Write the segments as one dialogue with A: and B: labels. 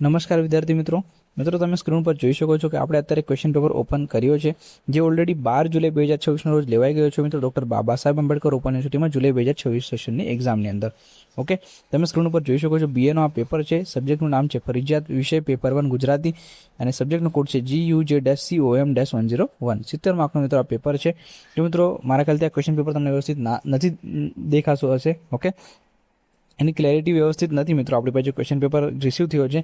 A: નમસ્કાર વિદ્યાર્થી મિત્રો તમે સ્ક્રીન પર જોઈ શકો છો કે આપણે અત્યારે ક્વેશ્ચન પેપર ઓપન કર્યો છે જે ઓલરેડી 12 જુલાઈ 2026 રોજ લેવાઈ ગયો છે મિત્રો ડોક્ટર બાબા સાહેબ આંબેડકર ઓપન યુનિવર્સિટીમાં જુલાઈ 2026 સેશનની એક્ઝામની અંદર. ઓકે, તમે સ્ક્રીન ઉપર જોઈ શકો છો બીએનો આ પેપર છે. સબ્જેક્ટનું નામ છે ફરજિયાત વિષય પેપર 1 ગુજરાતી અને સબ્જેક્ટનો કોડ છે GUJ-COM-101. 70 માર્કનો મિત્રો આ પેપર છે. જો મિત્રો મારા ખ્યાલથી આ ક્વેશ્ચન પેપર તમને વ્યવસ્થિત નથી દેખાશો હશે. ઓકે, એની ક્લેરિટી વ્યવસ્થિત નથી મિત્રો. આપણી પાસે જે ક્વેશ્ચન પેપર રિસીવ થયો છે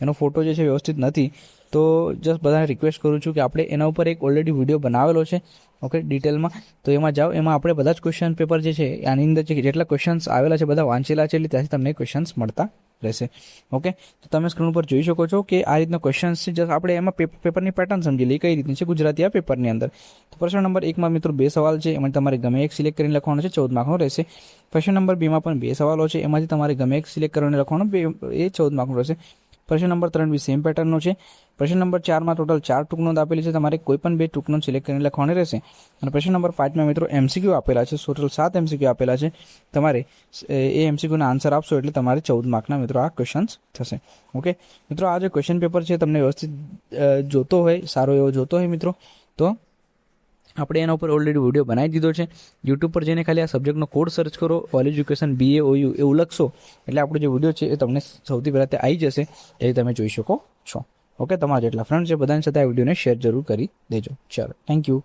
A: એનો ફોટો જે છે વ્યવસ્થિત નથી, તો જસ્ટ બધાને રિક્વેસ્ટ કરું છું કે આપણે એના ઉપર એક ઓલરેડી વિડીયો બનાવેલો છે. ઓકે, ડિટેલમાં તો એમાં જાઓ. એમાં આપણે બધા જ ક્વેશ્ચન પેપર જે છે આની અંદર જેટલા ક્વેશ્ચન્સ આવેલા છે બધા વાંચેલા છે, એટલે ત્યાંથી તમને ક્વેશ્ચન્સ મળતા રહેશે. ઓકે, તો તમે સ્ક્રીન ઉપર જોઈ શકો છો કે આ રીતના ક્વેશ્ચન્સ છે. જસ્ટ આપણે એમાં પેપરની પેટર્ન સમજી લઈએ કઈ રીતની છે ગુજરાતી આ પેપરની અંદર. તો પ્રશ્ન નંબર 1 માં મિત્રો 2 સવાલ છે, એમાં તમારે ગમે એક સિલેક્ટ કરીને લખવાનો છે, 14 માર્કનો રહેશે. પ્રશ્ન નંબર 2 માં પણ 2 સવાલો છે, એમાંથી તમારે ગમે એક સિલેક્ટ કરીને લખવાનો, એ 14 માર્કનો રહેશે. પ્રશ્ન નંબર 3 બી સેમ પેટર્નનો છે. પ્રશ્ન નંબર 4 માં ટોટલ 4 ટૂંકનોંધ આપેલી છે, તમારે કોઈ પણ 2 ટૂંકનોંધ સિલેક્ટ કરીને લખવાની રહેશે. અને પ્રશ્ન નંબર 5 માં મિત્રો એમસીક્યુ આપેલા છે, ટોટલ 7 એમસીક્યુ આપેલા છે. તમારે એ એમસીક્યુના આન્સર આપશો એટલે તમારે 14 માર્કના મિત્રો આ ક્વેશ્ચન્સ થશે. ઓકે મિત્રો, આ જે ક્વેશ્ચન પેપર છે તમને વ્યવસ્થિત જોતો હોય, સારો એવો જોતો હોય મિત્રો, તો આપણે એના ઉપર ઓલરેડી વિડીયો બનાવી દીધો છે. યુટ્યુબ પર જઈને ખાલી આ સબ્જેક્ટનો કોડ સર્ચ કરો, ઓલ એજ્યુકેશન BAOU એવું લખશો એટલે આપણો જે વિડીયો છે એ તમને સૌથી પહેલાં તે આવી જશે, એ તમે જોઈ શકો છો. ઓકે, તમારા જેટલા ફ્રેન્ડ છે બધાની સાથે આ વિડીયોને શેર જરૂર કરી દેજો. ચાલો, થેન્ક યુ.